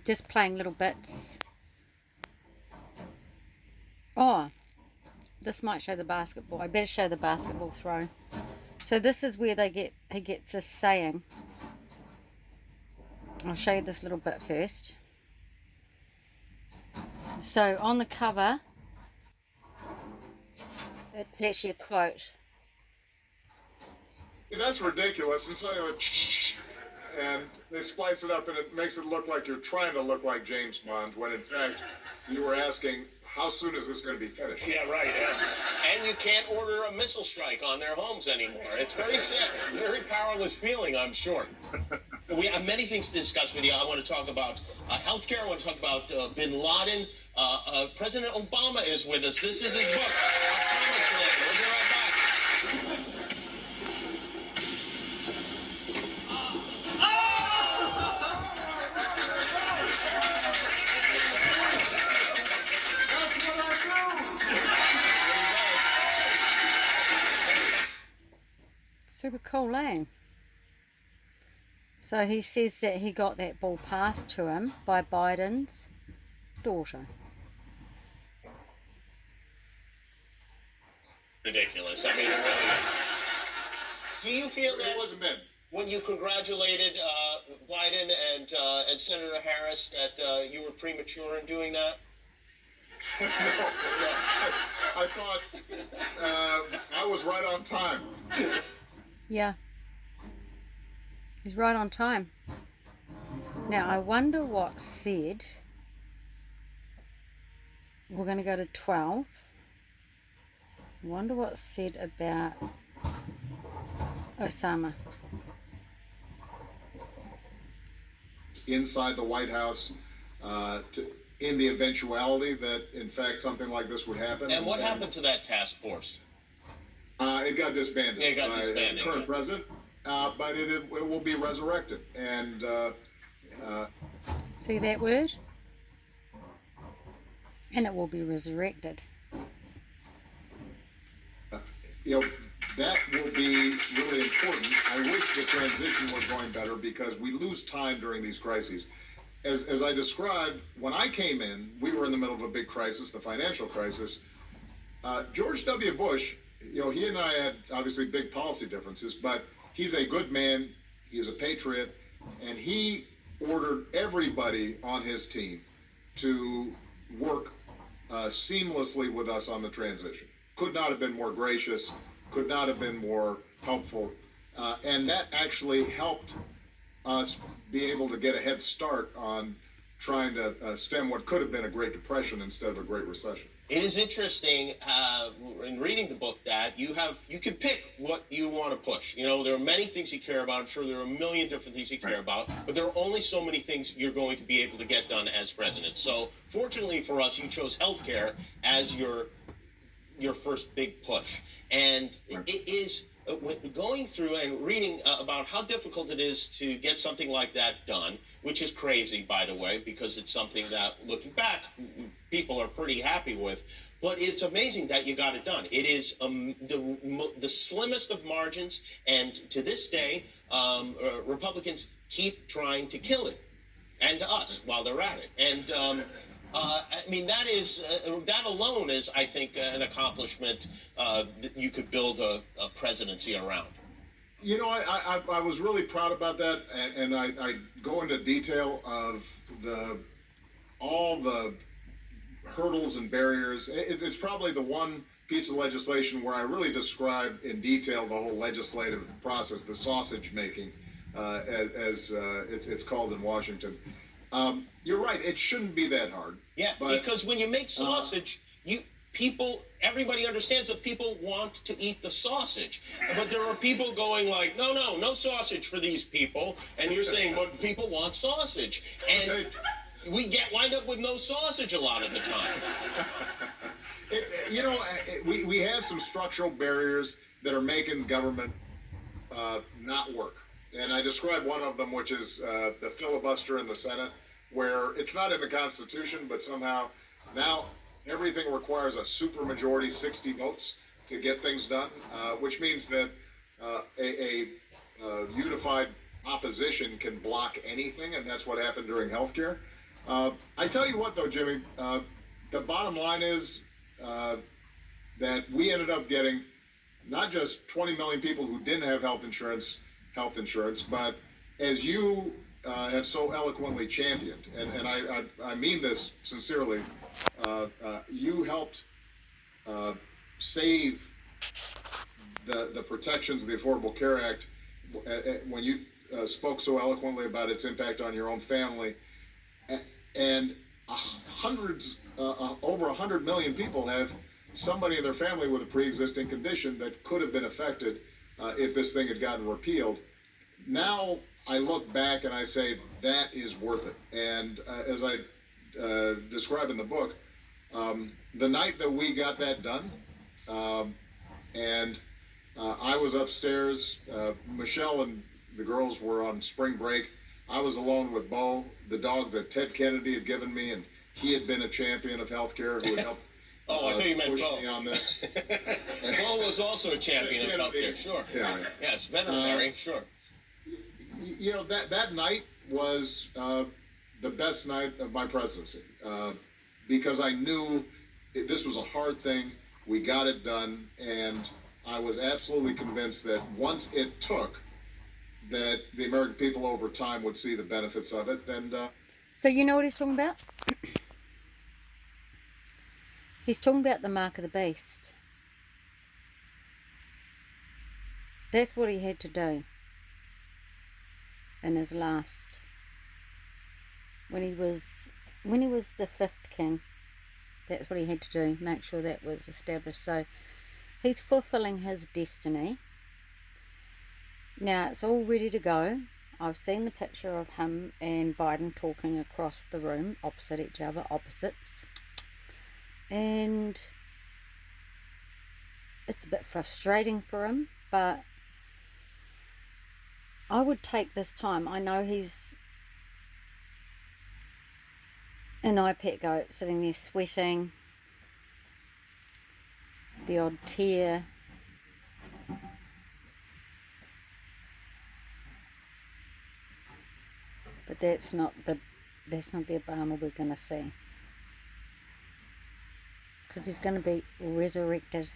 Just playing little bits. Oh, this might show the basketball. I better show the basketball throw. So this is where he gets this saying. I'll show you this little bit first. So on the cover, it's actually a quote. That's ridiculous. And so, and they splice it up, and it makes it look like you're trying to look like James Bond, when in fact you were asking, how soon is this going to be finished? Yeah, right. Yeah. And you can't order a missile strike on their homes anymore. It's very sad, very powerless feeling, I'm sure. We have many things to discuss with you. I want to talk about healthcare. I want to talk about Bin Laden. President Obama is with us. This is his book, Our Promised Land. We'll be right back. Super cool, eh? So he says that he got that ball passed to him by Biden's daughter. Ridiculous. I mean, it really is. Do you feel that It wasn't bad. when you congratulated Biden and Senator Harris that you were premature in doing that? No, I thought I was right on time. Yeah. He's right on time. Now, I wonder what said. We're going to go to 12. I wonder what said about Osama. Inside the White House, in the eventuality that, in fact, something like this would happen. And what happened to that task force? It got disbanded. Yeah, it got by disbanded, the current yeah. president, but it will be resurrected. And See that word? And it will be resurrected. you know, that will be really important. I wish the transition was going better because we lose time during these crises. As I described, when I came in, we were in the middle of a big crisis, the financial crisis. George W. Bush, he and I had obviously big policy differences, but he's a good man, he's a patriot, and he ordered everybody on his team to work seamlessly with us on the transition. Could not have been more gracious, could not have been more helpful, and that actually helped us be able to get a head start on trying to stem what could have been a Great Depression instead of a Great Recession. It is interesting in reading the book that you can pick what you want to push. There are many things you care about. I'm sure there are a million different things you care about, but there are only so many things you're going to be able to get done as president. So fortunately for us, you chose healthcare as your first big push. And it is going through and reading about how difficult it is to get something like that done, which is crazy, by the way, because it's something that, looking back, people are pretty happy with. But it's amazing that you got it done. It is the slimmest of margins, and to this day, Republicans keep trying to kill it, and to us while they're at it. And that alone is, I think, an accomplishment that you could build a presidency around. I was really proud about that, and I go into detail of all the hurdles and barriers. It's probably the one piece of legislation where I really describe in detail the whole legislative process, the sausage making, as it's called in Washington. You're right. It shouldn't be that hard. Yeah, because when you make sausage, everybody understands that people want to eat the sausage. But there are people going like, no sausage for these people. And you're saying, but people want sausage. And we wind up with no sausage a lot of the time. We have some structural barriers that are making government not work. And I described one of them, which is the filibuster in the Senate, where it's not in the Constitution, but somehow now everything requires a supermajority, 60 votes, to get things done, which means that a unified opposition can block anything, and that's what happened during healthcare. I tell you what, though, Jimmy, the bottom line is uh, that we ended up getting not just 20 million people who didn't have health insurance, but as you have so eloquently championed, and I mean this sincerely, you helped uh, save the protections of the Affordable Care Act when you spoke so eloquently about its impact on your own family, and hundreds, over 100 million people have somebody in their family with a pre-existing condition that could have been affected if this thing had gotten repealed. Now I look back and I say that is worth it. And as I describe in the book, the night that we got that done, um, and I was upstairs. Michelle and the girls were on spring break. I was alone with Bo, the dog that Ted Kennedy had given me, and he had been a champion of healthcare who had helped Oh, I thought you meant push Bo. me on this. Bo was also a champion of healthcare, sure. Yeah. Yes, veterinary, sure. You know, that night was the best night of my presidency because I knew this was a hard thing. We got it done, and I was absolutely convinced that once it took, that the American people over time would see the benefits of it. And So you know what he's talking about? He's talking about the mark of the beast. That's what he had to do in his last, when he was the fifth king. That's what he had to do, make sure that was established. So he's fulfilling his destiny. Now it's all ready to go. I've seen the picture of him and Biden talking across the room, opposite each other, opposites. And it's a bit frustrating for him, but I would take this time. I know he's an iPet goat sitting there sweating, the odd tear. But that's not the Obama we're going to see. Because he's going to be resurrected.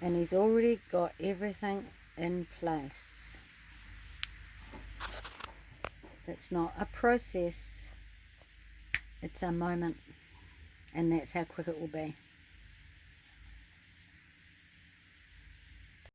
And he's already got everything in place. It's not a process, it's a moment. And that's how quick it will be.